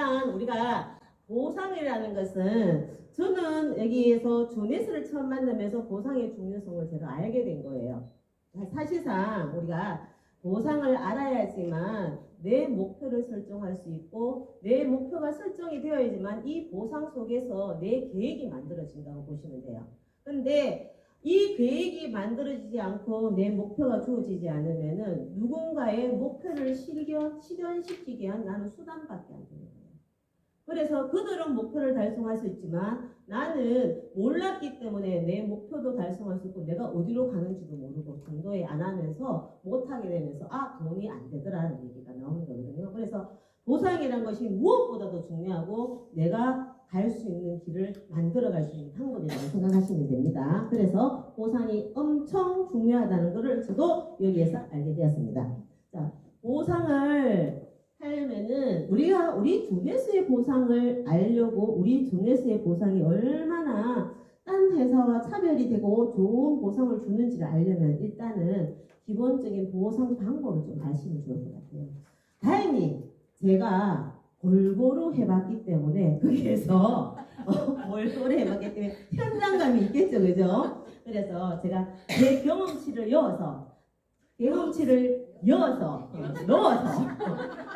일단 우리가 보상이라는 것은 저는 여기에서 조네스를 처음 만나면서 보상의 중요성을 제가 알게 된 거예요. 사실상 우리가 보상을 알아야지만 내 목표를 설정할 수 있고 내 목표가 설정이 되어야지만 이 보상 속에서 내 계획이 만들어진다고 보시면 돼요. 그런데 이 계획이 만들어지지 않고 내 목표가 주어지지 않으면은 누군가의 목표를 실현시키기 위한 나는 수단밖에 안 되는 거예요. 그래서 그들은 목표를 달성할 수 있지만 나는 몰랐기 때문에 내 목표도 달성할 수 있고 내가 어디로 가는지도 모르고 정도에 안 하면서 못하게 되면서 돈이 안 되더라는 얘기가 나오는 거거든요. 그래서 보상이라는 것이 무엇보다도 중요하고 내가 갈 수 있는 길을 만들어갈 수 있는 방법이라고 생각하시면 됩니다. 그래서 보상이 엄청 중요하다는 것을 저도 여기에서 알게 되었습니다. 자, 보상을 하려면은 우리 조네스의 보상을 알려고 우리 조네스의 보상이 얼마나 딴 회사와 차별이 되고 좋은 보상을 주는지를 알려면 일단은 기본적인 보상 방법을 좀 아시면 좋을 것 같아요. 다행히 제가 골고루 해봤기 때문에 거기에서 골고루 해봤기 때문에 현장감이 있겠죠, 그죠? 그래서 제가 제 경험치를 넣어서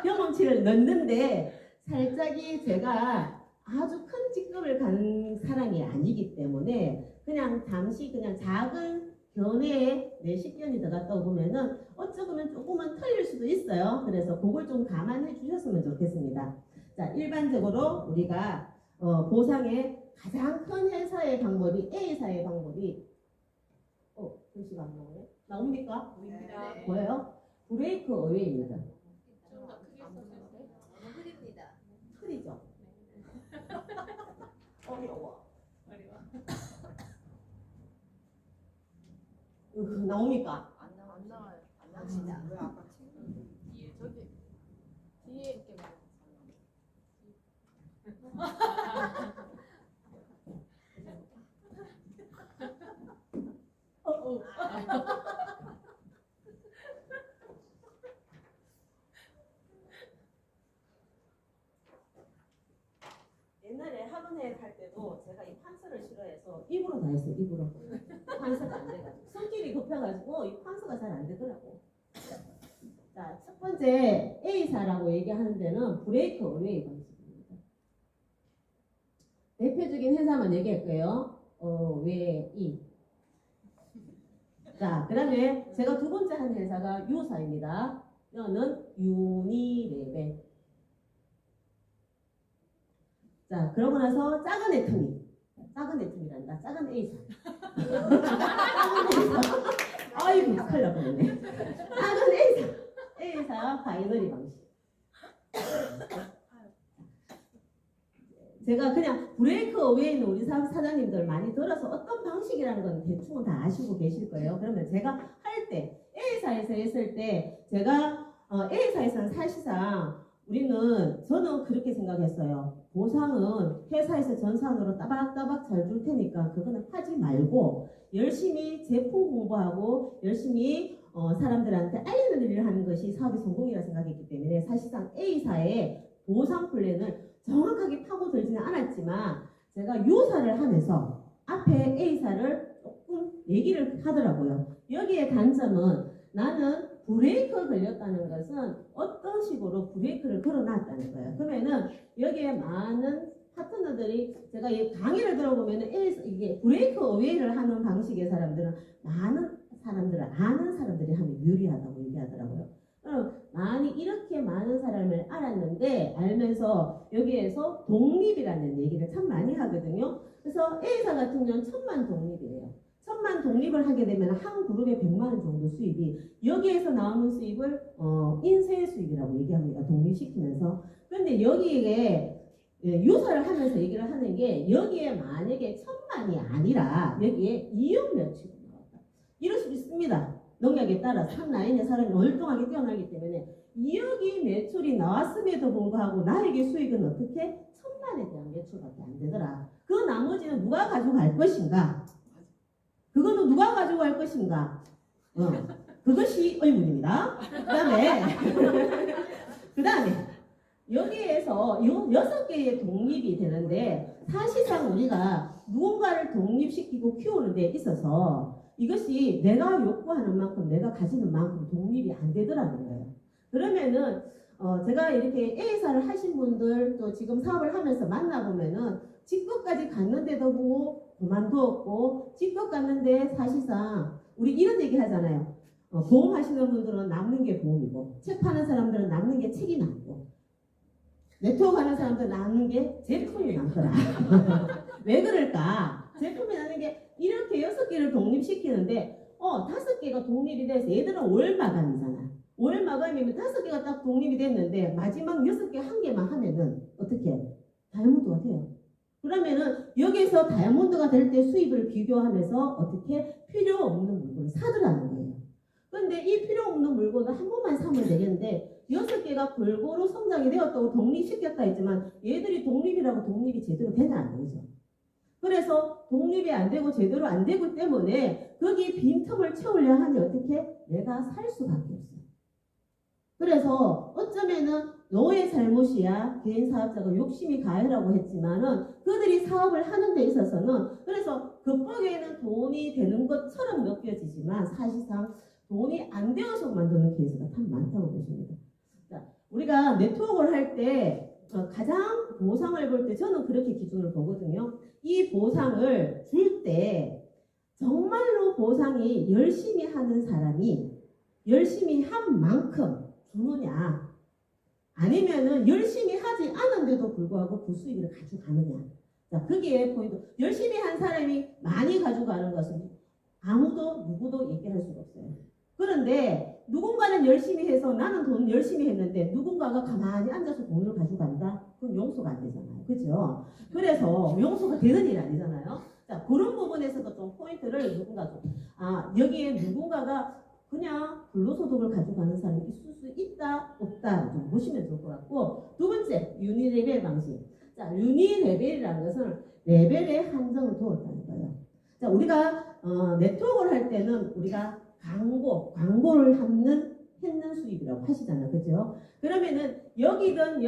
경험치를 넣는데 살짝이 제가 아주 큰 직급을 가는 사람이 아니기 때문에 그냥 잠시 그냥 작은 견해에 내 식견이 들어갔다고 보면은 어쩌면 조금은 틀릴 수도 있어요. 그래서 그걸 좀 감안해 주셨으면 좋겠습니다. 자, 일반적으로 우리가 보상의 가장 큰 회사의 방법이 A사의 방법이 글씨가 안 나오네. 나옵니까? 보입니다. 네. 뭐예요? 브레이크 어웨이입니다. 좀 더 크게 써주세요. 너무 흐립니다. 틀리죠? 어려워. 나옵니까? 안 나와요. 안 나옵니다. 왜 아까 뒤에 저기 뒤에 이렇게 옛날에 학원에 할 때도 제가 이 판서를 싫어해서 입으로 다 했어요. 입으로. 판서가 안 돼가지고 성질이 급해가지고 이 판서가 잘 안 되더라고. 자, 첫 번째 A사라고 얘기하는 데는 브레이크 어웨이 방식입니다. 대표적인 회사만 얘기할게요. 웨이. 자, 그 다음에 제가 두 번째 한 회사가 U사입니다. 이거는 유니레벨. 자, 그러고 나서 작은 애텀이란다. 작은 A사. 작은 A사. 아이고, 큰일 날 뻔했네. 작은 A사 바이너리 방식. 제가 그냥 브레이크 어웨이는 우리 사장님들 많이 들어서 어떤 방식이라는 건 대충은 다 아시고 계실 거예요. 그러면 제가 할 때 A사에서 했을 때 제가 A사에서는 사실상 저는 그렇게 생각했어요. 보상은 회사에서 전산으로 따박따박 잘 줄 테니까 그거는 하지 말고 열심히 제품 공부하고 열심히 사람들한테 알리는 일을 하는 것이 사업의 성공이라 생각했기 때문에 사실상 A사의 보상 플랜을 정확하게 파고들지는 않았지만 제가 U사를 하면서 앞에 A사를 조금 얘기를 하더라고요. 여기에 단점은 나는 브레이크가 걸렸다는 것은 어떤 식으로 브레이크를 걸어놨다는 거예요. 그러면은 여기에 많은 파트너들이 제가 이 강의를 들어보면은 이게 브레이크 어웨이를 하는 방식의 사람들은 많은 사람들을 아는 사람들이 하면 유리하다고 얘기하더라고요. 많이 이렇게 많은 사람을 알았는데 알면서 여기에서 독립이라는 얘기를 참 많이 하거든요. 그래서 A사 같은 경우는 천만 독립이에요. 천만 독립을 하게 되면 한 그룹에 100만 원 정도 수입이 여기에서 나오는 수입을 인쇄 수입이라고 얘기합니다. 독립시키면서. 그런데 여기에 유사를 하면서 얘기를 하는 게 여기에 만약에 천만이 아니라 여기에 2억 몇치고 나왔다. 이럴 수 있습니다. 농약에 따라 산 라인의 사람이 월등하게 뛰어나기 때문에 2억이 매출이 나왔음에도 불구하고 나에게 수익은 어떻게? 천만에 대한 매출밖에 안 되더라. 그 나머지는 누가 가져갈 것인가? 그거는 누가 가지고 갈 것인가? 그것이 의문입니다. 그 다음에 여기에서 요 6개의 독립이 되는데 사실상 우리가 누군가를 독립시키고 키우는 데 있어서 이것이 내가 욕구하는 만큼 내가 가지는 만큼 독립이 안 되더라는 거예요. 그러면은 제가 이렇게 A사를 하신 분들 또 지금 사업을 하면서 만나보면은 직급까지 갔는데도 뭐 그만두었고 직급 갔는데 사실상 우리 이런 얘기 하잖아요. 보험 하시는 분들은 남는 게 보험이고 책 파는 사람들은 남는 게 책이 남고 네트워크 하는 사람들은 남는 게 제품이 남더라. 왜 그럴까? 제품이 남는 게 이렇게 6개를 독립시키는데 5개가 독립이 돼서 얘들은 월 마감이잖아. 월 마감이면 5개가 딱 독립이 됐는데 마지막 6개 한 개만 하면은 어떻게 다이아몬드가 돼요. 그러면은 여기서 다이아몬드가 될 때 수입을 비교하면서 어떻게 필요 없는 물건을 사더라는 거예요. 근데 이 필요 없는 물건을 한 번만 사면 되겠는데 6개가 골고루 성장이 되었다고 독립시켰다 했지만 얘들이 독립이라고 독립이 제대로 되냐 안 되죠. 그래서 독립이 안 되고 제대로 안 되기 때문에 거기 빈틈을 채우려 하니 어떻게 내가 살 수밖에 없어요. 그래서 어쩌면은 너의 잘못이야. 개인 사업자가 욕심이 가해라고 했지만은 그들이 사업을 하는 데 있어서는 그래서 겉보기에는 돈이 되는 것처럼 느껴지지만 사실상 돈이 안 되어서 만드는 케이스가 참 많다고 보십니다. 자, 우리가 네트워크를 할 때 가장 보상을 볼 때 저는 그렇게 기준을 보거든요. 이 보상을 줄 때 정말로 보상이 열심히 하는 사람이 열심히 한 만큼 주느냐 아니면은 열심히 하지 않은데도 불구하고 그 수익을 가져가느냐. 자, 그게 포인트. 열심히 한 사람이 많이 가져가는 것은 아무도 누구도 얘기할 수가 없어요. 그런데 누군가는 열심히 해서 나는 돈 열심히 했는데 누군가가 가만히 앉아서 돈을 가져간다? 그건 용서가 안 되잖아요. 그죠? 그래서 용서가 되는 일이 아니잖아요. 자, 그런 부분에서도 좀 포인트를 누군가 좀, 여기에 누군가가 그냥 불로소득을 가져가는 사람이 있을 수 있다, 없다 좀 보시면 좋을 것 같고 두 번째, 유니레벨 방식. 자, 유니레벨이라는 것은 레벨의 한정을 두었다는 거예요. 자, 우리가 네트워크를 할 때는 우리가 광고를 했는 수입이라고 하시잖아요. 그죠? 그러면은 여기든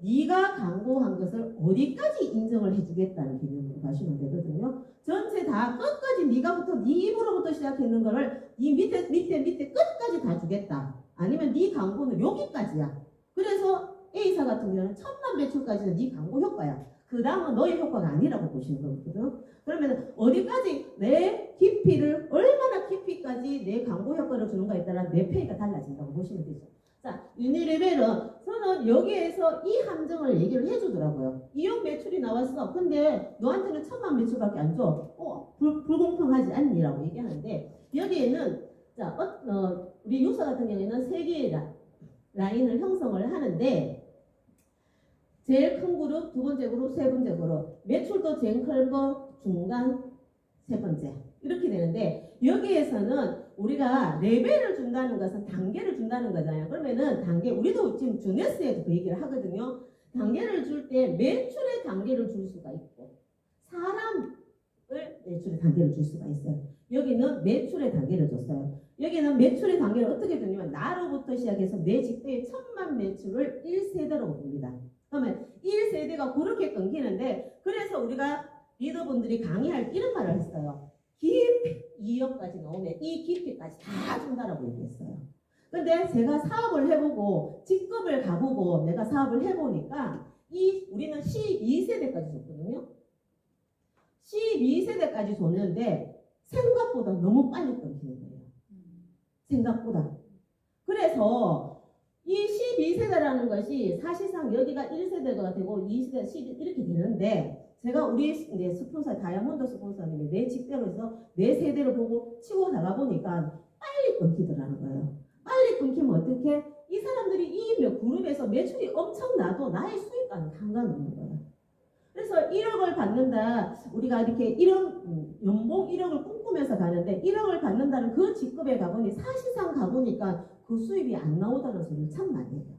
네가 광고한 것을 어디까지 인정을 해주겠다는 개념으로 가시면 되거든요. 전체 다 끝까지 네가부터 네 입으로부터 시작했는 거를 이 밑에 끝까지 다 주겠다. 아니면 네 광고는 여기까지야. 그래서 A사 같은 경우는 1000만 매출까지는 네 광고 효과야. 그 다음은 너의 효과가 아니라고 보시는 거거든요. 그러면 어디까지 내 깊이를 얼마나 깊이까지 내 광고 효과를 주는가에 따라 내 페이가 달라진다고 보시면 되죠. 자, 유니레벨은 저는 여기에서 이 함정을 얘기를 해주더라고요. 2억 매출이 나왔어. 근데 너한테는 1000만 매출밖에 안 줘. 불공평하지 않니라고 얘기하는데 여기에는 자, 우리 유사 같은 경우에는 3개의 라인을 형성을 하는데 제일 큰 그룹, 두 번째 그룹, 세 번째 그룹. 매출도 제일 큰 거, 중간, 세 번째. 이렇게 되는데 여기에서는 우리가 레벨을 준다는 것은 단계를 준다는 거잖아요. 그러면은 단계, 우리도 지금 주네스에도 그 얘기를 하거든요. 단계를 줄 때 매출의 단계를 줄 수가 있고 사람을 매출의 단계를 줄 수가 있어요. 여기는 매출의 단계를 줬어요. 여기는 매출의 단계를 어떻게 주냐면 나로부터 시작해서 내 직대의 1000만 매출을 1세대로 봅니다. 그러면 1세대가 그렇게 끊기는데 그래서 우리가 리더분들이 강의할 때 이런 말을 했어요. 깊이 2억까지 나오면 이 깊이까지 다 준다라고 얘기했어요. 근데 제가 사업을 해보고 직급을 가보고 내가 사업을 해보니까 우리는 12세대까지 줬거든요. 12세대까지 줬는데 생각보다 너무 빨리 끊기는 거예요. 생각보다. 그래서 이 12세대라는 것이 사실상 여기가 1세대가 되고 2세대, 12 이렇게 되는데 제가 우리 스폰서 다이아몬드 스폰서님이 내 직대로서 내 세대를 보고 치고 나가 보니까 빨리 끊기더라는 거예요. 빨리 끊기면 어떻게? 이 사람들이 이 그룹에서 매출이 엄청나도 나의 수익과는 상관없는 거예요. 그래서 1억을 받는다. 우리가 이렇게 1억, 연봉 1억을 꿈꾸면서 가는데 1억을 받는다는 그 직급에 가보니 사실상 가보니까 그 수입이 안 나오다는 소리를 참 많이 해요.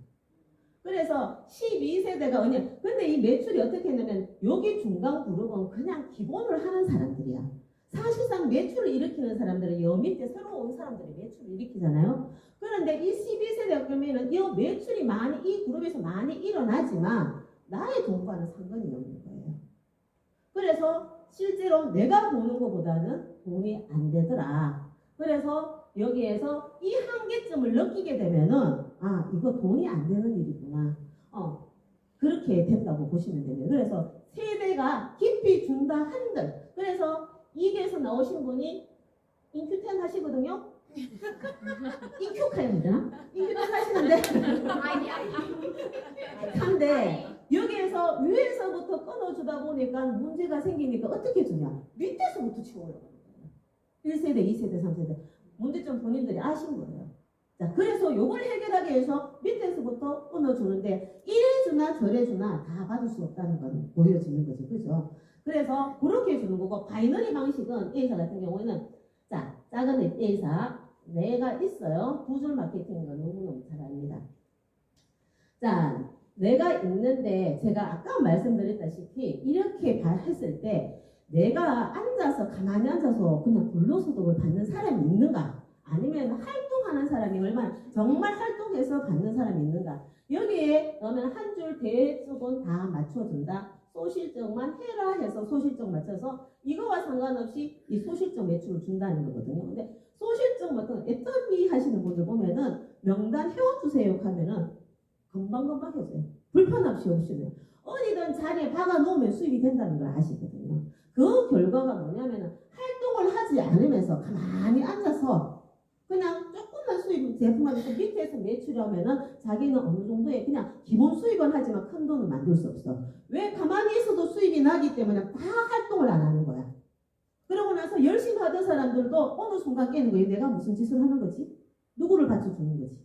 그래서 12세대가 근데 이 매출이 어떻게 했냐면 여기 중간 그룹은 그냥 기본을 하는 사람들이야. 사실상 매출을 일으키는 사람들은 여 밑에 새로 온 사람들이 매출을 일으키잖아요. 그런데 이 12세대 그러면은 이 매출이 많이 이 그룹에서 많이 일어나지만 나의 돈과는 상관이 없는 거예요. 그래서 실제로 내가 보는 것보다는 돈이 안 되더라. 그래서 여기에서 이 한계점을 느끼게 되면은 이거 돈이 안 되는 일이구나. 그렇게 된다고 보시면 됩니다. 그래서 세대가 깊이 준다 한들 그래서 이게서 나오신 분이 인큐텐 하시거든요. 인큐카입니다. 인큐텐 하시는데 한데 여기에서 위에서부터 끊어주다 보니까 문제가 생기니까 어떻게 주냐? 밑에서부터 치워요. 1세대, 2세대, 3세대. 문제점 본인들이 아신 거예요. 자, 그래서 요걸 해결하기 위해서 밑에서부터 끊어주는데 이래 주나 저래 주나 다 받을 수 없다는 건 보여지는 거죠. 그죠? 그래서 그렇게 주는 거고 바이너리 방식은 A사 같은 경우에는 자, 작은 A사 내가 있어요. 두 줄 마케팅인 건 너무너무 잘 압니다. 자, 내가 있는데 제가 아까 말씀드렸다시피 이렇게 했을 때 내가 앉아서 가만히 앉아서 그냥 불로소득을 받는 사람이 있는가? 아니면 활동하는 사람이 얼마나 정말 활동해서 받는 사람이 있는가? 여기에 그러면 한 줄 대쪽은 다 맞춰준다. 소실적만 해라 해서 소실적 맞춰서 이거와 상관없이 이 소실적 매출을 준다는 거거든요. 근데 소실적 같은 애터미 하시는 분들 보면은 명단 해워주세요 하면은 금방금방 해줘요. 불편 없이 오시면 어디든 자리에 박아 놓으면 수입이 된다는 걸 아시거든요. 그 결과가 뭐냐면은 활동을 하지 않으면서 가만히 앉아서 그냥 조금만 수입 제품하면서 밑에서 매출하면은 자기는 어느 정도의 그냥 기본 수입은 하지만 큰 돈은 만들 수 없어. 왜? 가만히 있어도 수입이 나기 때문에 다 활동을 안 하는 거야. 그러고 나서 열심히 하던 사람들도 어느 순간 깨는 거예요. 내가 무슨 짓을 하는 거지? 누구를 받쳐주는 거지?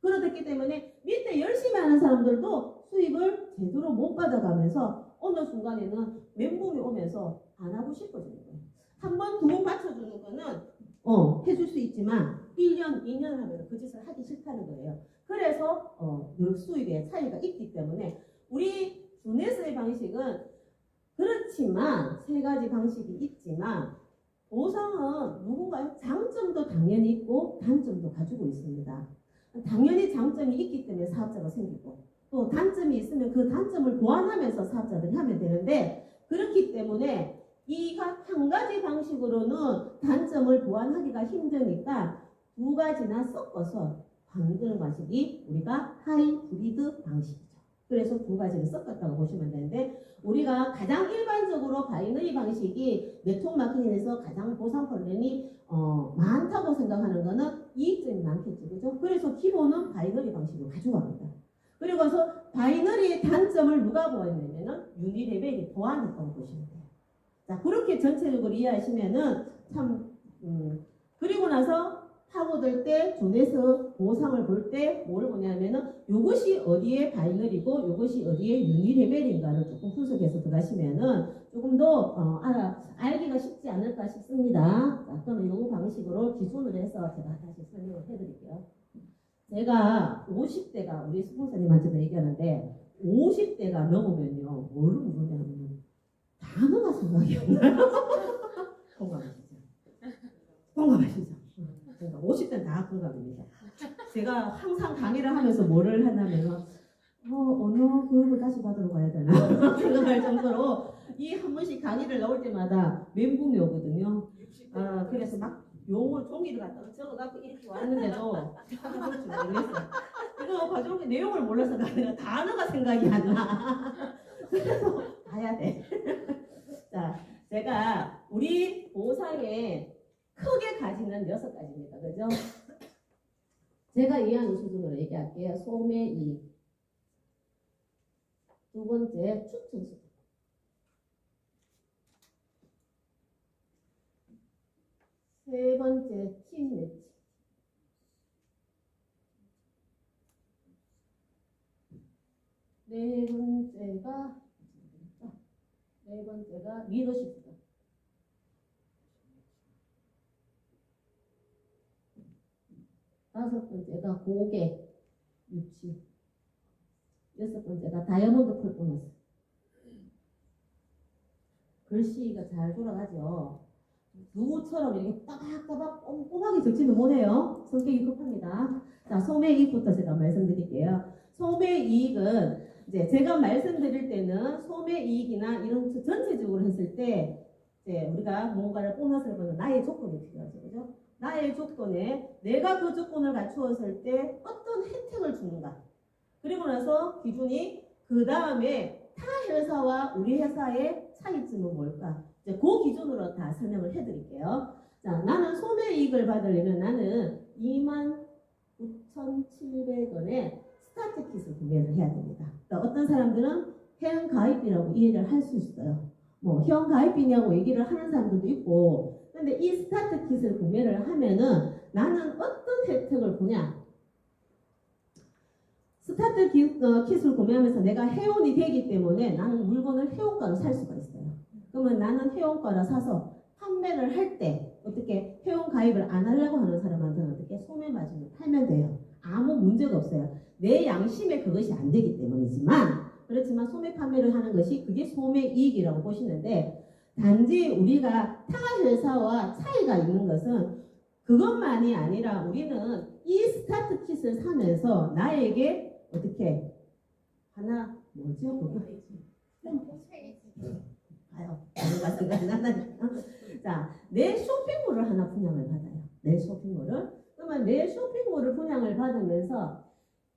그렇기 때문에 밑에 열심히 하는 사람들도 수입을 제대로 못 받아가면서 어느 순간에는 멘붕이 오면서 안 하고 싶어지는 거예요. 한 번, 두 번 받쳐주는 거는 해줄 수 있지만 1년, 2년 하면 그 짓을 하기 싫다는 거예요. 그래서 수입의 차이가 있기 때문에 우리 주네스의 방식은 그렇지만 세 가지 방식이 있지만 보상은 누군가의 장점도 당연히 있고 단점도 가지고 있습니다. 당연히 장점이 있기 때문에 사업자가 생기고 또 단점이 있으면 그 단점을 보완하면서 사업자들이 하면 되는데 그렇기 때문에 이 한 가지 방식으로는 단점을 보완하기가 힘드니까 두 가지나 섞어서 만드는 방식이 우리가 하이브리드 방식이죠. 그래서 두 가지를 섞었다고 보시면 되는데 우리가 가장 일반적으로 바이너리 방식이 네트워크 마케팅에서 가장 보상 폴런이 많다고 생각하는 거는 이익점이 많겠죠. 그죠? 그래서 기본은 바이너리 방식을 가져갑니다. 그리고서 바이너리의 단점을 누가 보았냐면은 유니레벨이 보완했다고 보시면 돼요. 자, 그렇게 전체적으로 이해하시면은 참, 그리고 나서 파고들 때, 존에서 보상을 볼 때 뭘 보냐면은 요것이 어디에 바이너리고 요것이 어디에 유니레벨인가를 조금 분석해서 들어가시면은 조금 더 알기가 쉽지 않을까 싶습니다. 자, 그러면 요 방식으로 기준을 해서 제가 다시 설명을 해드릴게요. 제가 50대가 우리 스폰서님한테도 얘기하는데 50대가 넘으면요 뭐를 물으냐면 단어가 생각이 안 나요. 공감하시죠? 공감하시죠? 그러니까 50대는 다 공감입니다. 제가 항상 강의를 하면서 뭐를 하냐면 언어 교육을 다시 받으러 가야 되나 생각할 정도로 이 한 번씩 강의를 나올 때마다 멘붕이 오거든요. 그래서 막 용어 종이를 갖다가 적어갖고 이렇게 왔는데도 알아볼지 모르겠어요. 이거 과정 내용을 몰라서 아니라 단어가 생각이 안 나. 그래서 봐야 돼. 자, 제가 우리 보상에 크게 가지는 6가지입니다. 그죠? 제가 이해하는 수준으로 얘기할게요. 소매 이익. 두 번째, 추천 수준. 세 번째, 팀 매치. 네 번째가 리더십. 다섯 번째가 고객 유치. 여섯 번째가 다이아몬드 콜 보너스. 글씨가 잘 돌아가죠. 누구처럼 이렇게 따박따박 꼼꼼하게 적지는 못해요. 성격이 급합니다. 자, 소매이익부터 제가 말씀드릴게요. 소매이익은 이제 제가 말씀드릴 때는 소매이익이나 이런 전체적으로 했을 때 이제 우리가 뭔가를 보너스를 보는 나의 조건이 필요하죠. 그죠? 나의 조건에 내가 그 조건을 갖추었을 때 어떤 혜택을 주는가. 그리고 나서 기준이 그 다음에 타 회사와 우리 회사의 차이점은 뭘까? 이제 그 기준으로 다 설명을 해드릴게요. 자, 나는 소매이익을 받으려면 나는 29,700원에 스타트 킷을 구매를 해야 됩니다. 그러니까 어떤 사람들은 회원 가입비라고 이해를 할 수 있어요. 뭐 회원 가입비냐고 얘기를 하는 사람들도 있고, 근데 이 스타트 킷을 구매를 하면은 나는 어떤 혜택을 보냐? 스타트 킷을 구매하면서 내가 회원이 되기 때문에 나는 물건을 회원가로 살 수가 있어요. 그러면 나는 회원가로 사서 판매를 할 때 어떻게 회원 가입을 안 하려고 하는 사람한테는 어떻게 소매 마진을 팔면 돼요. 아무 문제가 없어요. 내 양심에 그것이 안 되기 때문이지만, 그렇지만 소매 판매를 하는 것이 그게 소매 이익이라고 보시는데, 단지 우리가 타 회사와 차이가 있는 것은 그것만이 아니라 우리는 이 스타트 킷을 사면서 나에게 어떻게 하나 뭐죠? 그거 아유, 자, 내 쇼핑몰을 하나 분양을 받아요. 내 쇼핑몰을. 그러면 내 쇼핑몰을 분양을 받으면서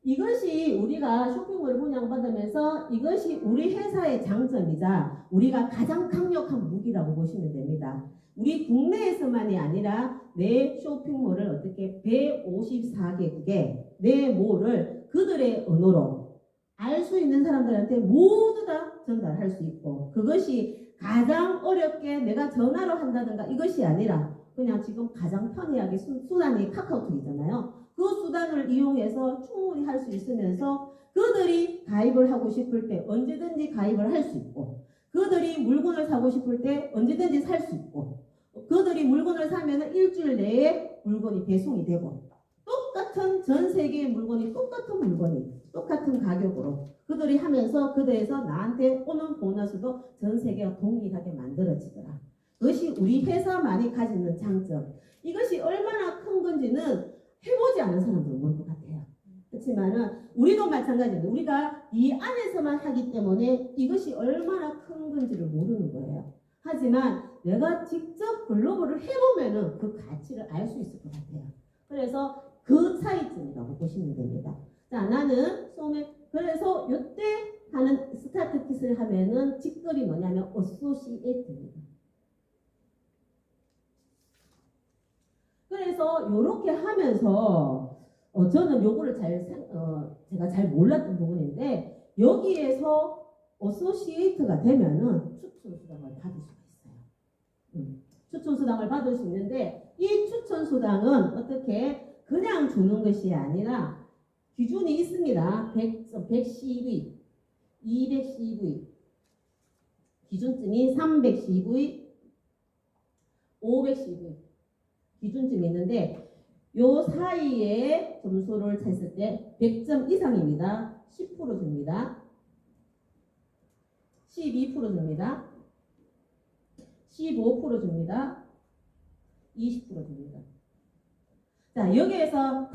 이것이 우리가 쇼핑몰을 분양받으면서 이것이 우리 회사의 장점이자 우리가 가장 강력한 무기라고 보시면 됩니다. 우리 국내에서만이 아니라 내 쇼핑몰을 어떻게 154개국의 내 몰을 그들의 언어로 알 수 있는 사람들한테 모두 다 전달할 수 있고, 그것이 가장 어렵게 내가 전화로 한다든가 이것이 아니라 그냥 지금 가장 편리하게 수단이 카카오톡이잖아요. 그 수단을 이용해서 충분히 할 수 있으면서 그들이 가입을 하고 싶을 때 언제든지 가입을 할 수 있고, 그들이 물건을 사고 싶을 때 언제든지 살 수 있고, 그들이 물건을 사면은 일주일 내에 물건이 배송이 되고, 똑같은 전 세계의 물건이 똑같은 물건이 똑같은 가격으로 그들이 하면서 그들에서 나한테 오는 보너스도 전 세계가 동일하게 만들어지더라. 그것이 우리 회사만이 가지는 장점. 이것이 얼마나 큰 건지는 해보지 않은 사람들은 모를 것 같아요. 그렇지만은 우리도 마찬가지입니다. 우리가 이 안에서만 하기 때문에 이것이 얼마나 큰 건지를 모르는 거예요. 하지만 내가 직접 글로벌을 해보면은 그 가치를 알 수 있을 것 같아요. 그래서 그 차이점이라고 보시면 됩니다. 자, 나는 그래서 요때 하는 스타트 킷을 하면은 직급이 뭐냐면 어소시에이트입니다. 그래서 요렇게 하면서 저는 요거를 제가 잘 몰랐던 부분인데, 여기에서 어소시에이트가 되면은 추천 수당을 받을 수가 있어요. 추천 수당을 받을 수 있는데, 이 추천 수당은 어떻게 그냥 주는 것이 아니라 기준이 있습니다. 100CV, 200CV, 기준점이 300CV, 500CV 기준점이 있는데, 요 사이에 점수를 쳤을 때 100점 이상입니다. 10% 줍니다. 12% 줍니다. 15% 줍니다. 20% 줍니다. 자, 여기에서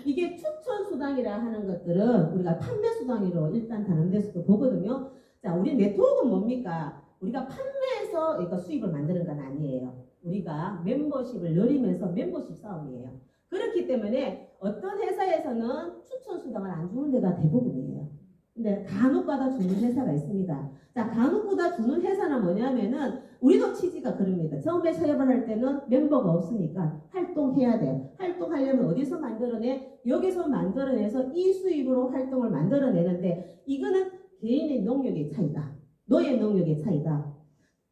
이게 추천 수당이라 하는 것들은 우리가 판매 수당으로 일단 다른 데서도 보거든요. 자, 우리 네트워크는 뭡니까? 우리가 판매해서 그러니까 수입을 만드는 건 아니에요. 우리가 멤버십을 늘리면서 멤버십 싸움이에요. 그렇기 때문에 어떤 회사에서는 추천 수당을 안 주는 데가 대부분이에요. 근데 간혹가다 주는 회사가 있습니다. 자, 간혹가다 주는 회사는 뭐냐면은 우리도 취지가 그럽니다. 처음에 사업을 할 때는 멤버가 없으니까 활동해야 돼. 활동하려면 어디서 만들어내? 여기서 만들어내서 이 수입으로 활동을 만들어내는데, 이거는 개인의 능력의 차이다. 너의 능력의 차이다.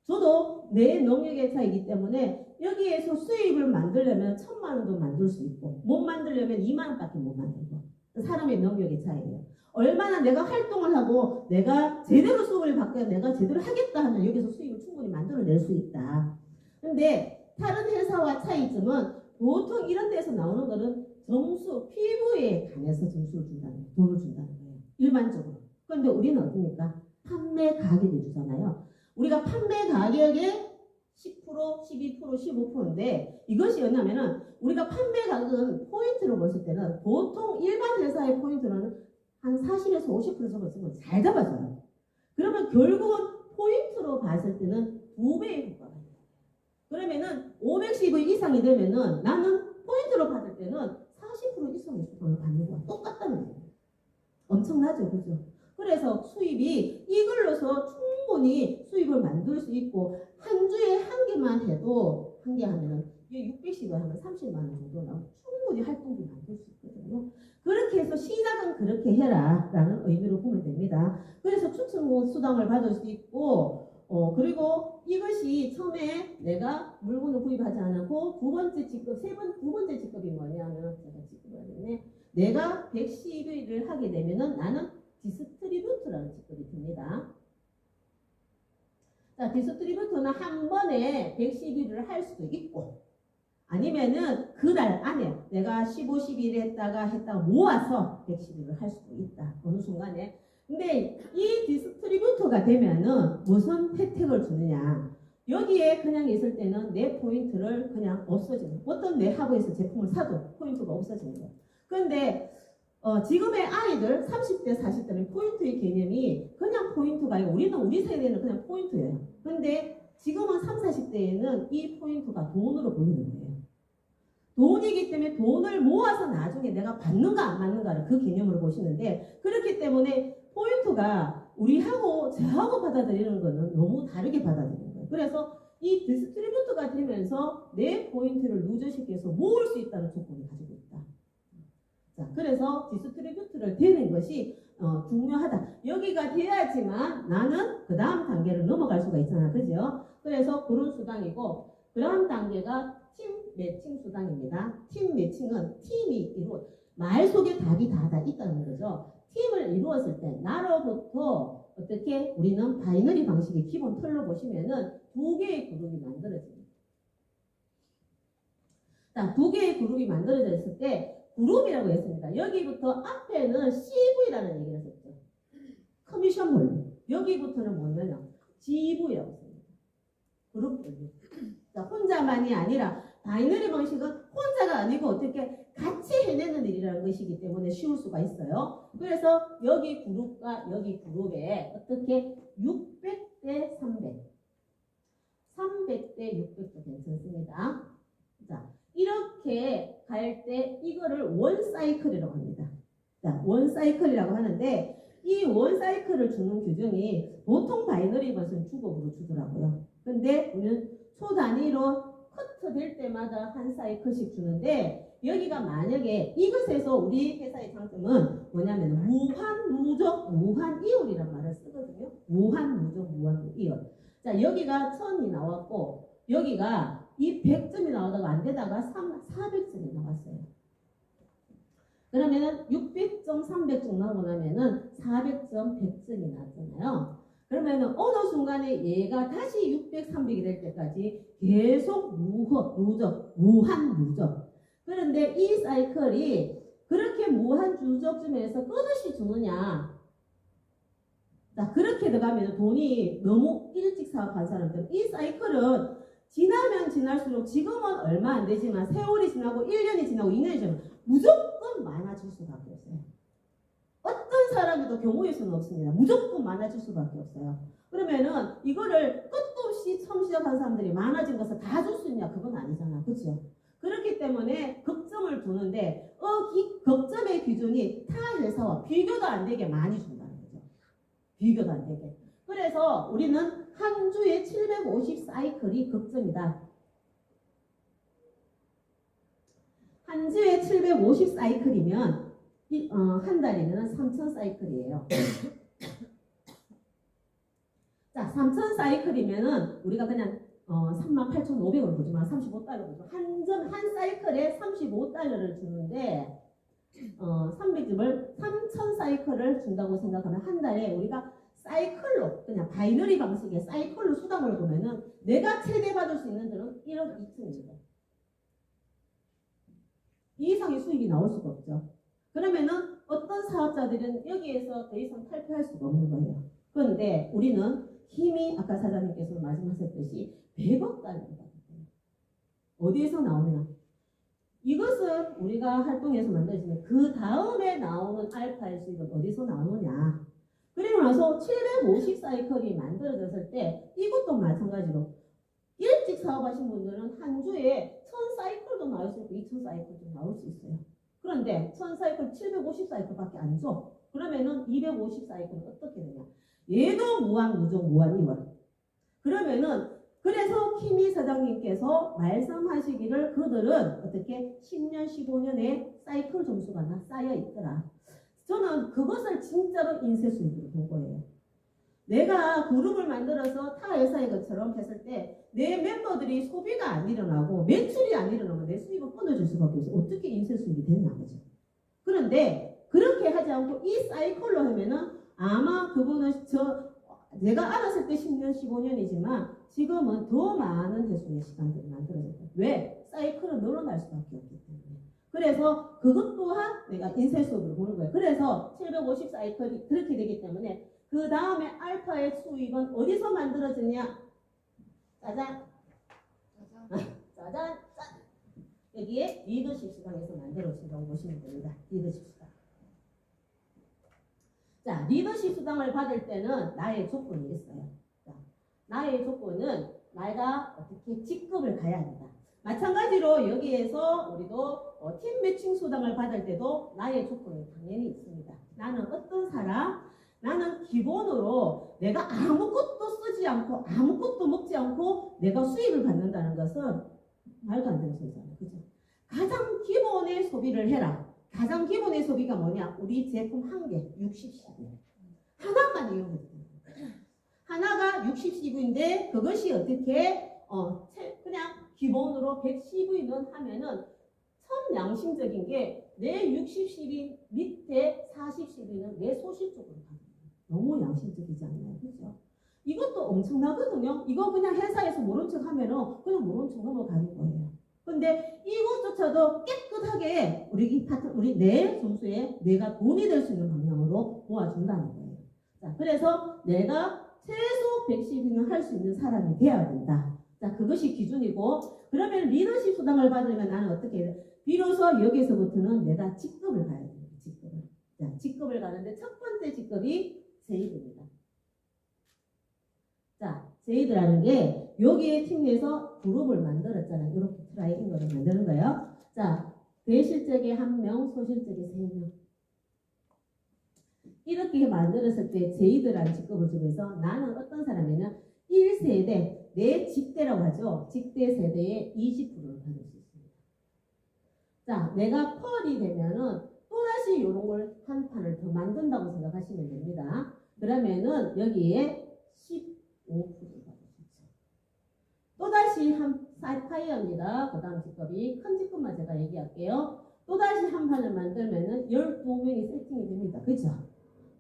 저도 내 능력의 차이기 때문에 여기에서 수입을 만들려면 1,000만 원도 만들 수 있고, 못 만들려면 2만 원밖에 못 만들고. 사람의 능력의 차이예요. 얼마나 내가 활동을 하고 내가 제대로 수업을 받고 내가 제대로 하겠다 하면 여기서 수입을 충분히 만들어낼 수 있다. 근데 다른 회사와 차이점은 보통 이런 데서 나오는 거는 점수, 피부에 관해서 점수를 준다는 거예요. 돈을 준다는 거예요. 일반적으로. 그런데 우리는 어떻습니까? 판매 가격을 주잖아요. 우리가 판매 가격에 10%, 12%, 15%인데 이것이 뭐냐면은 우리가 판매 가격은 포인트로 봤을 때는 보통 일반 회사의 포인트는 한 40에서 50% 정도 쓰면 잘 잡아줘요. 그러면 결국은 포인트로 봤을 때는 2배의 효과가 있어요. 그러면은 510의 이상이 되면은 나는 포인트로 받을 때는 40% 이상의 수당을 받는 거야. 똑같다는 거예요. 엄청나죠, 그죠? 그래서 수입이 이걸로서 충분히 수입을 만들 수 있고 한 주에 한 개만 해도 한 개 하면은 이게 610을 하면 30만 원 정도 나오고 충분히 활동비 만들 수 있거든요. 그렇게 해서 시작은 그렇게 해라라는 의미로 보면 됩니다. 그래서 추천 수당을 받을 수 있고 그리고 이것이 처음에 내가 물건을 구입하지 않고 두 번째 직급, 두 번째 직급이 뭐냐면 제가 직급을 하겠네. 내가 110일을 하게 되면은 나는 디스트리뷰터라는 직급이 듭니다. 자, 디스트리뷰터는 한 번에 110일을 할 수도 있고 아니면은 그달 안에 내가 15, 11일 했다가 모아서 110일을 할 수도 있다. 어느 순간에. 근데 이 디스트리뷰터가 되면은 무슨 혜택을 주느냐. 여기에 그냥 있을 때는 내 포인트를 그냥 없어지는 거예요. 어떤 내 하부에서 제품을 사도 포인트가 없어지는 거예요. 그런데 지금의 아이들 30대 40대는 포인트의 개념이 그냥 포인트가 아니고 우리 세대는 그냥 포인트예요. 그런데 지금은 30, 40대에는 이 포인트가 돈으로 보이는 거예요. 돈이기 때문에 돈을 모아서 나중에 내가 받는가 안 받는가를 그 개념으로 보시는데 그렇기 때문에 포인트가 우리하고 저하고 받아들이는 거는 너무 다르게 받아들이는 거예요. 그래서 이 디스트리뷰터가 되면서 내 포인트를 누적시켜서 모을 수 있다는 조건을 가지고 있다. 자, 그래서 디스트리뷰터를 되는 것이 중요하다. 여기가 돼야지만 나는 그 다음 단계를 넘어갈 수가 있잖아. 그죠? 그래서 그런 수당이고 그 다음 단계가 팀 매칭 수당입니다. 팀 매칭은 팀이 말 속에 답이 다 있다는 거죠. 팀을 이루었을 때 나로부터 어떻게 우리는 바이너리 방식의 기본 틀로 보시면은 두 개의 그룹이 만들어집니다. 자, 두 개의 그룹이 만들어졌을 때 그룹이라고 했습니다. 여기부터 앞에는 CV라는 얘기를 했었죠. 커미션 몰리. 여기부터는 뭐냐면 GV라고 했습니다. 그룹 분류. 자, 혼자만이 아니라 바이너리 방식은 혼자가 아니고 어떻게 같이 해내는 일이라는 것이기 때문에 쉬울 수가 있어요. 그래서 여기 그룹과 여기 그룹에 어떻게 600대 300, 300대 600도 괜찮습니다. 자, 이렇게 갈 때 이거를 원 사이클이라고 합니다. 자, 원 사이클이라고 하는데 이 원 사이클을 주는 규정이 보통 바이너리 방식은 주곡으로 주더라고요. 근데 우리는 초 단위로 커트 될 때마다 한 사이클씩 주는데 여기가 만약에 이것에서 우리 회사의 장점은 뭐냐면 무한 누적 무한 이율이란 말을 쓰거든요. 무한 누적 무한 이율. 자, 여기가 1000이 나왔고 여기가 이 100점이 나오다가 안 되다가 400점이 나왔어요. 그러면은 600점 300점 나오고 나면은 400점 100점이 나왔잖아요. 그러면은 어느 순간에 얘가 다시 600, 300이 될 때까지 계속 누적, 무한 누적. 그런데 이 사이클이 그렇게 무한 누적쯤에서 끝없이 주느냐. 자, 그렇게 들어가면 돈이 너무 일찍 사업한 사람들은 이 사이클은 지나면 지날수록 지금은 얼마 안 되지만 세월이 지나고 1년이 지나고 2년이 지나면 무조건 많아질 수밖에 없어요. 어떤 사람에도 경우일 수는 없습니다. 무조건 많아질 수밖에 없어요. 그러면은 이거를 끝도 없이 처음 시작한 사람들이 많아진 것을 다 줄 수 있냐? 그건 아니잖아. 그렇죠? 그렇기 때문에 극점을 두는데 이 극점의 기준이 타 회사와 비교도 안 되게 많이 준다는 거죠. 비교도 안 되게. 그래서 우리는 한 주에 750 사이클이 극점이다. 한 주에 750 사이클이면 한 달이면 3000 사이클이에요. 자, 3000 사이클이면은 우리가 그냥 38,500원 보지만 35달러 보죠. 한 사이클에 35달러를 주는데 300점을 3000 사이클을 준다고 생각하면 한 달에 우리가 사이클로 그냥 바이너리 방식의 사이클로 수당을 보면은 내가 최대 받을 수 있는 데는 1억 2천입니다. 이 이상의 수익이 나올 수가 없죠. 그러면은 어떤 사업자들은 여기에서 더 이상 탈피할 수가 없는 거예요. 그런데 우리는 힘이 아까 사장님께서 말씀하셨듯이 100억 단위입니다. 어디에서 나오냐? 이것은 우리가 활동에서 만들어지는 그 다음에 나오는 알파의 수익은 어디서 나오느냐? 그리고 나서 750 사이클이 만들어졌을 때 이것도 마찬가지로 일찍 사업하신 분들은 한 주에 1000 사이클도 나올 수 있고 2000 사이클도 나올 수 있어요. 그런데 1000 사이클 750 사이클밖에 안 줘. 그러면은 250 사이클은 어떻게 되냐? 얘도 무한 무종 무한 이월. 그러면은 그래서 키미 사장님께서 말씀하시기를 그들은 어떻게 10년 15년에 사이클 점수가 다 쌓여 있더라. 저는 그것을 진짜로 인쇄 수익으로 본 거예요. 내가 그룹을 만들어서 타 회사의 것처럼 했을 때 내 멤버들이 소비가 안 일어나고 매출이 안 일어나면 내 수익을 끊어줄 수밖에 없어요. 어떻게 인쇄 수익이 되냐 거죠. 그런데 그렇게 하지 않고 이 사이클로 하면은 아마 그분은 내가 알았을 때 10년 15년이지만 지금은 더 많은 횟수의 시간들이 만들어졌다. 왜? 사이클은 늘어날 수밖에 없기 때문에. 그래서 그것 또한 내가 인쇄 수업으로 보는 거예요. 그래서 750 사이클이 그렇게 되기 때문에 그 다음에 알파의 수익은 어디서 만들어지냐? 짜잔, 짜잔, 짠. 여기에 리더십 수당에서 만들어진다고 보시면 됩니다. 리더십 수당. 자, 리더십 수당을 받을 때는 나의 조건이 있어요. 자, 나의 조건은 내가 어떻게 직급을 가야 합니다. 마찬가지로 여기에서 우리도 팀 매칭 수당을 받을 때도 나의 조건이 당연히 있습니다. 나는 어떤 사람? 나는 기본으로 내가 아무것도 쓰지 않고 아무것도 먹지 않고 내가 수익을 받는다는 것은 말도 안 되는 소리잖아요. 그죠? 가장 기본의 소비를 해라. 가장 기본의 소비가 뭐냐? 우리 제품 한 개, 60cv. 하나만 이용해도 됩니다. 하나가 60cv인데 그것이 어떻게 그냥 기본으로 100cv는 하면은 참 양심적인 게 내 60cv 밑에 40cv는 내 소실적으로 가요. 너무 양심적이지 않나요? 그렇죠? 이것도 엄청나거든요. 이거 그냥 회사에서 모른 척 하면은 그냥 모른 척 넘어가는 거예요. 근데 이것조차도 깨끗하게 우리 내 점수에 내가 돈이 될 수 있는 방향으로 모아준다는 거예요. 자, 그래서 내가 최소 110위는 할 수 있는 사람이 돼야 된다. 자, 그것이 기준이고, 그러면 리더십 수당을 받으면 나는 어떻게 해야 돼? 비로소 여기서부터는 내가 직급을 가야 돼요. 직급을. 자, 직급을 가는데 첫 번째 직급이 제이드입니다. 자, 제이드라는 게 여기에 팀 내에서 그룹을 만들었잖아요. 이렇게 트라이앵글을 만드는 거예요. 자, 대실적에 1명, 소실적에 3명. 이렇게 만들었을 때 제이드라는 직급을 주면서 나는 어떤 사람이냐? 1세대, 내 직대라고 하죠. 직대 세대의 20%를 받을 수 있습니다. 자, 내가 펄이 되면은 또다시 이런 걸 한 판을 더 만든다고 생각하시면 됩니다. 그러면은 여기에 15%를 받을 수 있죠. 또다시 한 사이파이어입니다. 그 다음 직급이 큰 직급만 제가 얘기할게요. 또다시 한 판을 만들면은 12명이 세팅이 됩니다. 그죠?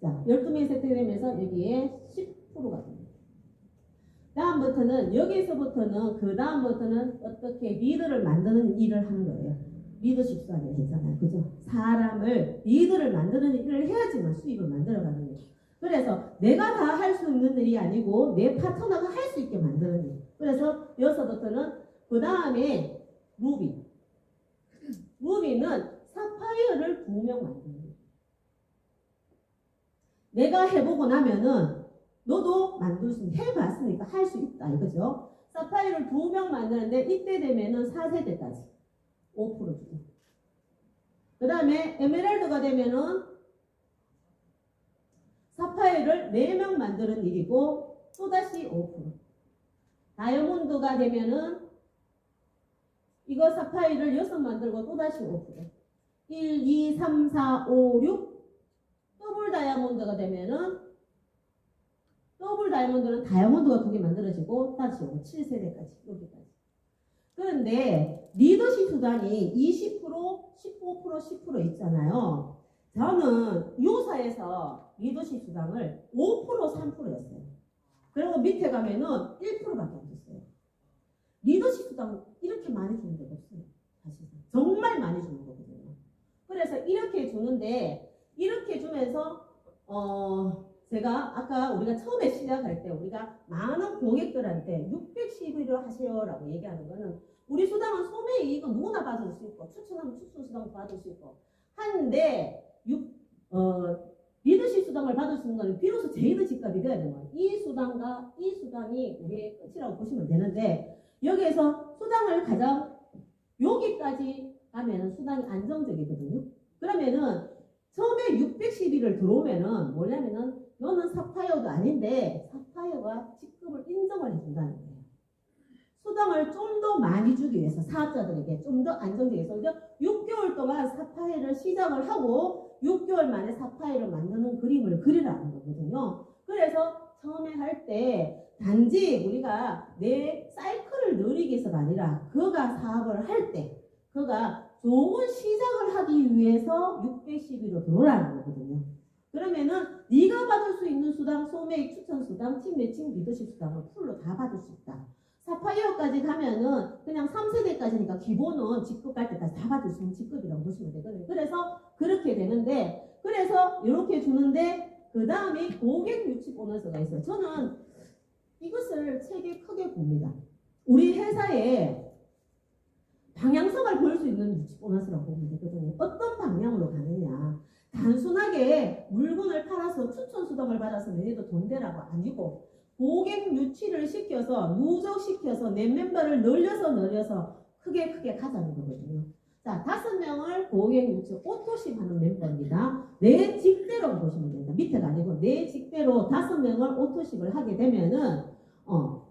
자, 12명이 세팅되면서 여기에 10%가 됩니다. 다음부터는 여기서부터는 그 다음부터는 어떻게 리더를 만드는 일을 하는 거예요. 리더십 수단을 했잖아요. 그죠? 사람을 리더를 만드는 일을 해야지만 수익을 만들어가는 거예요. 그래서 내가 다 할 수 있는 일이 아니고 내 파트너가 할 수 있게 만드는 일. 그래서 여기서부터는 그 다음에 루비. 루비는 사파이어를 2명 만드는 거예요. 내가 해보고 나면은 너도 만들 수 해봤으니까 할 수 있다 이거죠. 사파이어를 2명 만드는데 이때 되면은 4세대까지 5% 주죠. 그 다음에 에메랄드가 되면은 사파이어를 4명 만드는 일이고 또다시 5%. 다이아몬드가 되면은 이거 사파이어를 6 만들고 또다시 5%. 1, 2, 3, 4, 5, 6. 더블 다이아몬드가 되면은 더블 다이아몬드는 다이아몬드가 2개 만들어지고 다시 오고 7세대까지 여기까지. 그런데 리더십 수단이 20%, 15%, 10% 있잖아요. 저는 유사에서 리더십 수당을 5%, 3%였어요. 그리고 밑에 가면은 1%밖에 안 줬어요. 리더십 수당 이렇게 많이 주는 데가 없어요. 사실은 정말 많이 주는 거거든요. 그래서 이렇게 주는데 이렇게 주면서 제가 아까 우리가 처음에 시작할 때 우리가 많은 고객들한테 611을 하세요라고 얘기하는 거는 우리 수당은 소매 이익은 누구나 받을 수 있고 추천하면 추천 수당 받을 수 있고 하는데 리더십 수당을 받을 수 있는 거는 비로소 제이드 직급이 돼야 되는 거예요. 이 수당과 이 수당이 우리의 끝이라고 보시면 되는데 여기에서 수당을 가장 여기까지 가면은 수당이 안정적이거든요. 그러면은 처음에 611을 들어오면은 뭐냐면은 너는 사파이어도 아닌데 사파이어가 직급을 인정을 해준다는 거예요. 수당을 좀 더 많이 주기 위해서 사업자들에게 좀 더 안정되게 해서 6개월 동안 사파이어를 시작을 하고 6개월 만에 사파이어를 만드는 그림을 그리라는 거거든요. 그래서 처음에 할 때 단지 우리가 내 사이클을 늘리기 위해서가 아니라 그가 사업을 할 때 그가 좋은 시작을 하기 위해서 612로 들어오라는 거거든요. 그러면은 네가 받을 수 있는 수당, 소매익 추천 수당, 팀 매칭 리더십 수당을 풀로 다 받을 수 있다. 사파이어까지 가면은 그냥 3세대까지니까 기본은 직급 갈 때까지 다 받을 수 있는 직급이라고 보시면 되거든요. 그래서 그렇게 되는데 그래서 이렇게 주는데 그 다음에 고객 유치 보너스가 있어요. 저는 이것을 책에 크게 봅니다. 우리 회사에 방향성을 보일 수 있는 유치 보너스라고 보면 되거든요. 어떤 방향으로 가느냐. 단순하게 물건을 팔아서 추천 수당을 받아서 내년도 돈 되라고 아니고 고객 유치를 시켜서 누적시켜서 내 멤버를 늘려서 크게 가자는 거거든요. 자, 5명을 고객 유치 오토십 하는 멤버입니다. 내 직대로 보시면 됩니다. 밑에가 아니고 내 직대로 5명을 오토십을 하게 되면은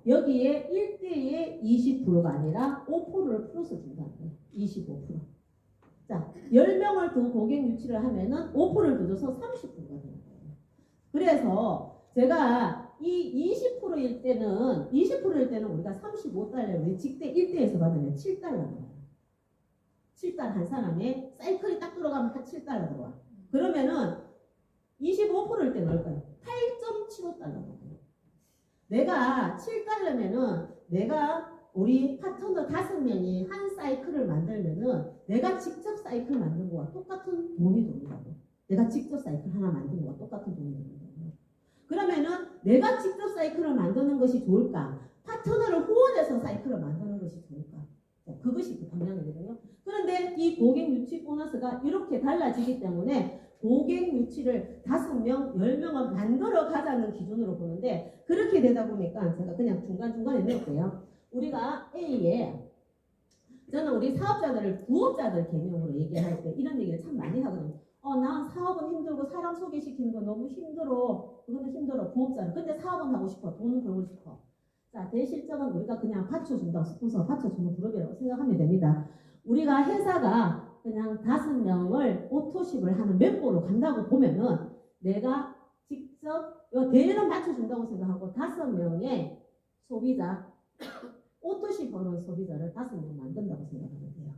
여기에 1대에 20%가 아니라 5%를 플러스 준다는 거예요. 25%. 자, 10명을 더 고객 유치를 하면은 5%를 더 줘서 30%가 되는 거예요. 그래서 제가 이 20%일 때는 우리가 35달러, 우리 직대 1대에서 받으면 7달러 나와요. 7달러 한 사람의 사이클이 딱 들어가면 한 7달러 들어와. 그러면은 25%일 때 넣을까요? 8.75달러 나와요. 내가 7달러면은 내가 우리 파트너 5명이 한 사이클을 만들면은 내가 직접 사이클 만든 거와 똑같은 돈이 돈다고. 내가 직접 사이클 하나 만든 거와 똑같은 돈이 돈다고. 그러면은 내가 직접 사이클을 만드는 것이 좋을까? 파트너를 후원해서 사이클을 만드는 것이 좋을까? 그것이 그 방향이거든요. 그런데 이 고객 유치 보너스가 이렇게 달라지기 때문에 고객 유치를 5명, 10명을 만들어 가자는 기준으로 보는데 그렇게 되다 보니까 제가 그냥 중간중간에 넣을게요. 우리가 A에 저는 우리 사업자들을 부업자들 개념으로 얘기할 때 이런 얘기를 참 많이 하거든요. 난 사업은 힘들고 사람 소개시키는 거 너무 힘들어. 그거는 힘들어. 부업자는. 근데 사업은 하고 싶어. 돈은 벌고 싶어. 자, 대실적은 우리가 그냥 받쳐준다고 스폰서가 받쳐주는 그룹이라고 생각하면 됩니다. 우리가 회사가 그냥 5명을 오토십을 하는 멤버로 간다고 보면은 내가 직접 대리는 맞춰준다고 생각하고 5명의 소비자 오토십 하는 소비자를 5명 만든다고 생각하면 돼요.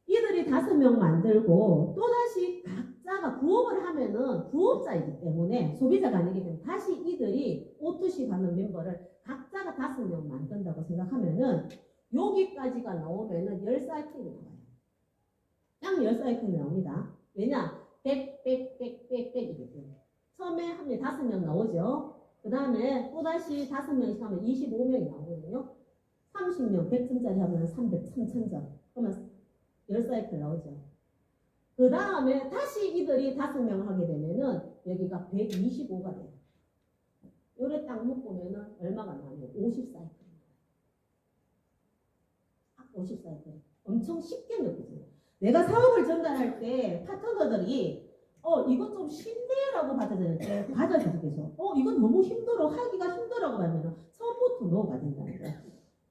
이들이 5명 만들고 또다시 각자가 부업을 하면은 부업자이기 때문에 소비자가 아니기 때문에 다시 이들이 오토십 하는 멤버를 각자가 5명 만든다고 생각하면은 여기까지가 나오면은 10사이클이 나와요. 딱 10사이클이 나옵니다. 왜냐? 100 이거든요. 처음에 하면 5명 나오죠. 그 다음에 또다시 5명씩 하면 25명이 나오거든요. 30명 100점짜리 하면 3,000점. 그러면 10사이클 나오죠. 그 다음에 다시 이들이 5명 하게 되면은 여기가 125가 돼요. 요래 딱 묶으면은 얼마가 나와요? 50사이클. 50사이클. 엄청 쉽게 느껴져요. 내가 사업을 전달할 때 파트너들이 이거 좀 쉽네라고 받아들일 때 받아들이겠죠. 이건 너무 힘들어. 하기가 힘들어라고 하면은 처음부터 노가 된다는 거야.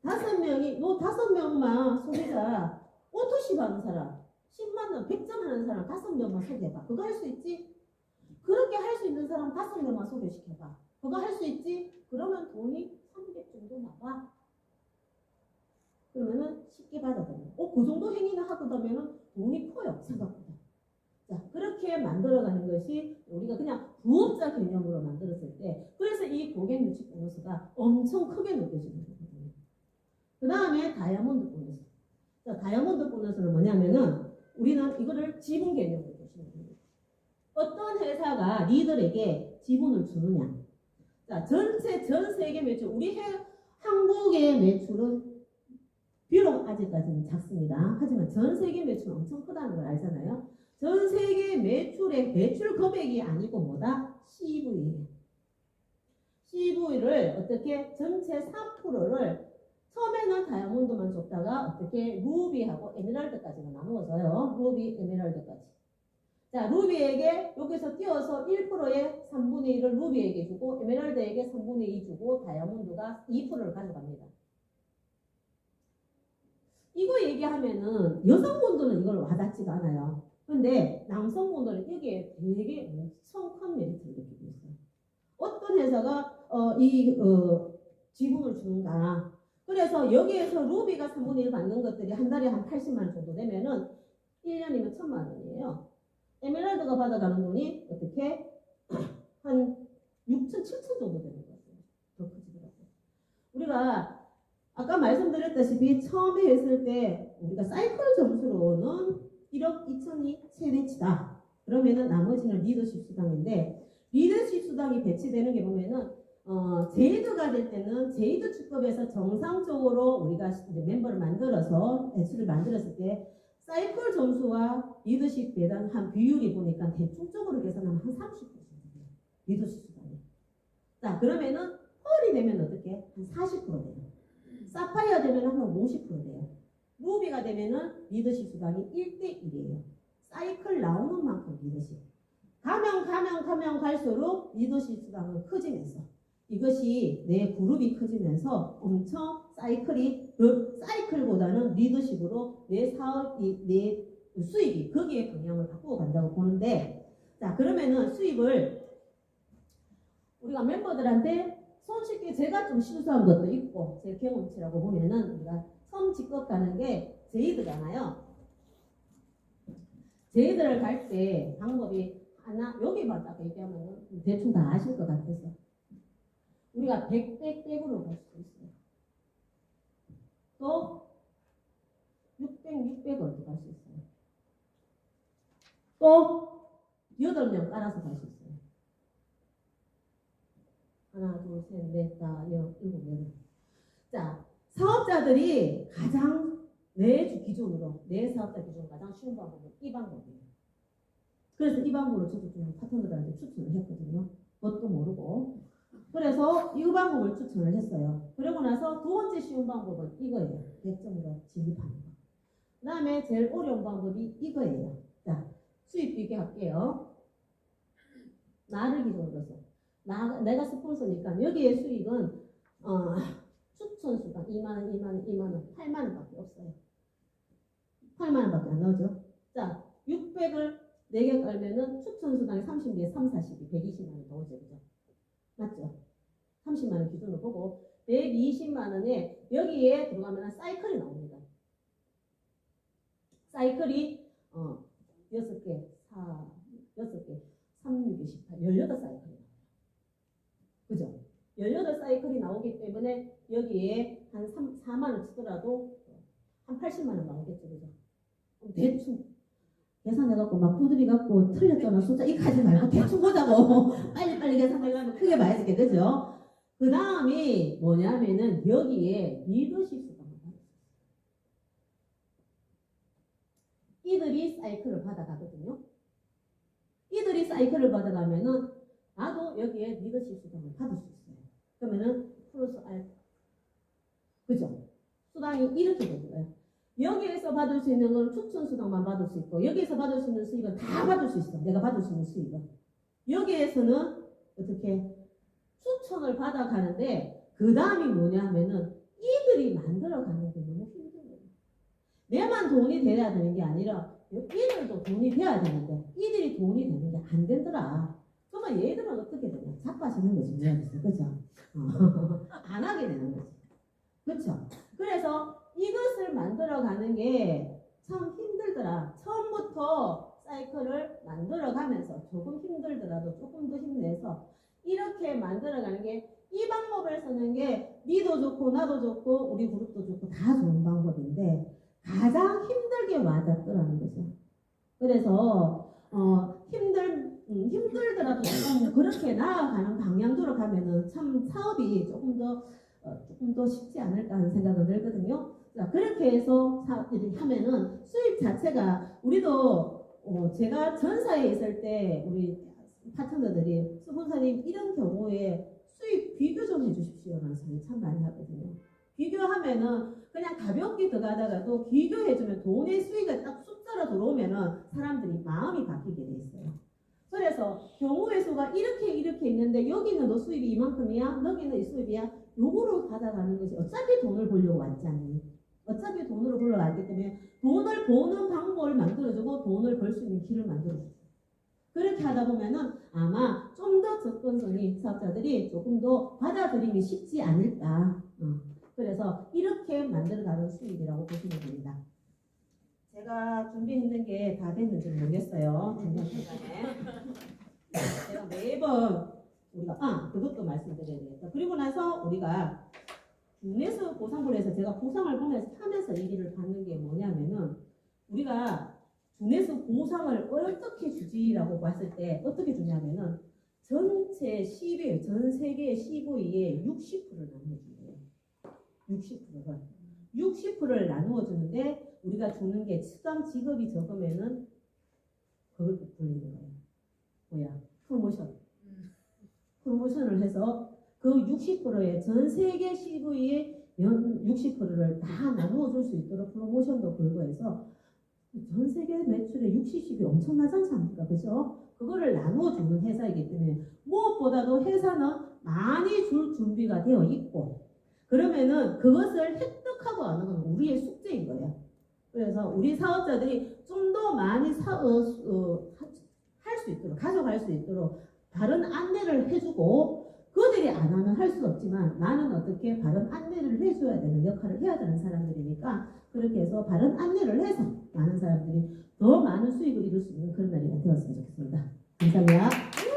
5명이 너 5명만 소비자 오토십 하는 사람 10만 원 100점 하는 사람 5명만 소개해봐. 그거 할 수 있지? 그렇게 할 수 있는 사람 5명만 소개시켜봐. 그거 할 수 있지? 그러면 돈이 300 정도 나와. 그러면은 쉽게 받아들여요. 그 정도 행위는 하고 나면은 돈이 커요. 생각보다. 자, 그렇게 만들어가는 것이 우리가 그냥 부업자 개념으로 만들었을 때 그래서 이 고객 유치 보너스가 엄청 크게 느껴지는 거거든요. 그 다음에 다이아몬드 보너스. 자, 다이아몬드 보너스는 뭐냐면은 우리는 이거를 지분 개념으로 보시면 됩니다. 어떤 회사가 리더에게 지분을 주느냐. 자, 전 세계 매출, 한국의 매출은 비록 아직까지는 작습니다. 하지만 전 세계 매출은 엄청 크다는 걸 알잖아요. 전 세계 매출의 매출 금액이 아니고 뭐다? CV예요. CV를 어떻게 전체 3%를 처음에는 다이아몬드만 줬다가 어떻게 루비하고 에메랄드까지가 나누어져요. 루비, 에메랄드까지. 자, 루비에게 여기서 띄워서 1%의 3분의 1을 루비에게 주고 에메랄드에게 3분의 2 주고 다이아몬드가 2%를 가져갑니다. 이거 얘기하면은 여성분들은 이걸 와닿지가 않아요. 근데 남성분들은 여기에 되게 엄청 큰 메리트를 느끼고 있어요. 어떤 회사가 지분을 주는가. 그래서 여기에서 루비가 3분의 1 받는 것들이 한 달에 한 80만 원 정도 되면은 1년이면 1000만 원이에요. 에메랄드가 받아가는 돈이 어떻게 한 6천, 7천 정도 되는 것 같아요. 더 크지더라고요. 우리가 아까 말씀드렸다시피 처음에 했을 때 우리가 사이클 점수로는 1억 2천이 최대치다. 그러면은 나머지는 리더십 수당인데 리더십 수당이 배치되는 게 보면은 제이드가 될 때는 제이드 축급에서 정상적으로 우리가 이제 멤버를 만들어서 배출을 만들었을 때 사이클 점수와 리더십 배당한 비율이 보니까 대충적으로 계산하면 한 30% 돼요. 리더십 수당이. 자, 그러면은 펄이 되면 어떻게? 한 40% 돼요. 사파이어 되면 한 50% 돼요. 루비가 되면은 리더십 수당이 1대1이에요. 사이클 나오는 만큼 리더십. 가면 갈수록 리더십 수당은 커지면서 이것이 내 그룹이 커지면서 엄청 사이클보다는 리더십으로 내 사업이, 내 수입이 거기에 방향을 바꾸어 간다고 보는데, 자, 그러면은 수입을 우리가 멤버들한테 손쉽게 제가 좀 실수한 것도 있고, 제 경험치라고 보면은 우리가 처음 직업 가는 게 제이드잖아요. 제이드를 갈 때 방법이 하나, 여기만 딱 얘기하면 대충 다 아실 것 같아서. 우리가 100으로 갈 수도 있어요. 또 600으로 갈 수 있어요. 또 8명 깔아서 갈 수 있어요. 하나, 둘, 셋, 넷, 다, 일곱, 여덟. 자, 사업자들이 가장 내 기준으로, 내 사업자 기준으로 가장 쉬운 방법은 이 방법이에요. 그래서 이 방법으로 저도 좀 파트너들한테 추천을 했거든요. 그것도 모르고. 그래서 이 방법을 추천을 했어요. 그러고 나서 두 번째 쉬운 방법은 이거예요. 100점으로 진입하는 거. 그 다음에 제일 어려운 방법이 이거예요. 자, 수입 비교할게요. 나를 기준으로 해서. 내가 스폰서니까 여기에 수익은 추천 수당 2만원, 8만원 밖에 없어요. 8만원 밖에 안 나오죠. 자, 600을 4개 깔면은 추천 수당이 30에 3, 40이 120만원 나오죠. 그죠? 맞죠? 30만원 기준으로 보고 120만원에 여기에 들어가면 사이클이 나옵니다. 사이클이 6개, 6개, 3, 6, 18, 18사이클이 나와요. 그죠? 18사이클이 나오기 때문에 여기에 한 4만원 치더라도 한 80만원 나오겠죠. 그죠? 대충 계산해갖고 막 두드려갖고 틀렸잖아. 숫자 이거 하지 말고 대충 보자고. 빨리 계산하려면 크게 봐야지. 그죠? 그 다음이 뭐냐면은 여기에 리더십 수당을 받았어요. 이들이 사이클을 받아가거든요. 이들이 사이클을 받아가면은 나도 여기에 리더십 수당을 받을 수 있어요. 그러면은 플러스 알파. 그죠? 수당이 이렇게 되는 거예요. 여기에서 받을 수 있는 건 추천 수당만 받을 수 있고 여기에서 받을 수 있는 수익은 다 받을 수 있어. 내가 받을 수 있는 수익은. 여기에서는 어떻게 추천을 받아가는데 그 다음이 뭐냐 하면은 이들이 만들어가는 게 너무 힘들어요. 내만 돈이 돼야 되는 게 아니라 이들도 돈이 돼야 되는데 이들이 돈이 되는 게 안 되더라. 그러면 얘들은 어떻게 되냐? 자빠지는 거지. 그죠? 안 하게 되는 거지. 그렇죠? 그래서 이것을 만들어가는 게 참 힘들더라. 처음부터 사이클을 만들어가면서 조금 힘들더라도 조금 더 힘내서 이렇게 만들어가는 게 이 방법을 쓰는 게 니도 좋고 나도 좋고 우리 그룹도 좋고 다 좋은 방법인데 가장 힘들게 와닿더라는 거죠. 그래서 힘들더라도 조금 그렇게 나아가는 방향으로 가면은 참 사업이 조금 더 쉽지 않을까 하는 생각은 들거든요. 자, 그렇게 해서 사업들이 하면은 수입 자체가 우리도 제가 전사에 있을 때 우리 파트너들이 수분사님 이런 경우에 수입 비교 좀 해주십시오라는 소리 참 많이 하거든요. 비교하면은 그냥 가볍게 들어가다가도 비교해주면 돈의 수익이 딱 숫자로 들어오면은 사람들이 마음이 바뀌게 돼 있어요. 그래서 경우의 수가 이렇게 있는데 여기는 너 수입이 이만큼이야, 여기는 이 수입이야. 요거로 받아가는 것이 어차피 돈을 벌려고 왔잖니. 어차피 돈으로 벌러 왔기 때문에 돈을 버는 방법을 만들어주고 돈을 벌 수 있는 길을 만들어주고 그렇게 하다 보면은 아마 좀 더 접근성이 사업자들이 조금 더 받아들이기 쉽지 않을까. 그래서 이렇게 만들어가는 수익이라고 보시면 됩니다. 제가 준비했는 게 다 됐는지 모르겠어요. 중간 시간에 제가 매번 우리가 그것도 말씀드려야 되겠다. 그리고 나서 우리가 주내수 보상부를 해서 제가 보상을 하면서 얘기를 받는 게 뭐냐면은 우리가 주내수 보상을 어떻게 주지라고 봤을 때 어떻게 주냐면은 전체 CV의 전 세계 CV의 60%를 나눠주세요. 60%를 나누어 주는데 우리가 주는 게 수당 지급이 적으면은 그걸 돌리는 거예요. 뭐야? 프로모션을 해서 그 60%의 전 세계 CV의 60%를 다 나누어 줄 수 있도록 프로모션도 걸고 해서 전 세계 매출의 60이 엄청나지 않습니까? 그죠? 그거를 나눠주는 회사이기 때문에 무엇보다도 회사는 많이 줄 준비가 되어 있고 그러면은 그것을 획득하고 하는 건 우리의 숙제인 거예요. 그래서 우리 사업자들이 좀 더 많이 할 수 있도록 가져갈 수 있도록 바른 안내를 해주고 그들이 안 하면 할 수 없지만 나는 어떻게 바른 안내를 해줘야 되는 역할을 해야 되는 사람들이니까 그렇게 해서 바른 안내를 해서 많은 사람들이 더 많은 수익을 이룰 수 있는 그런 날이 되었으면 좋겠습니다. 감사합니다.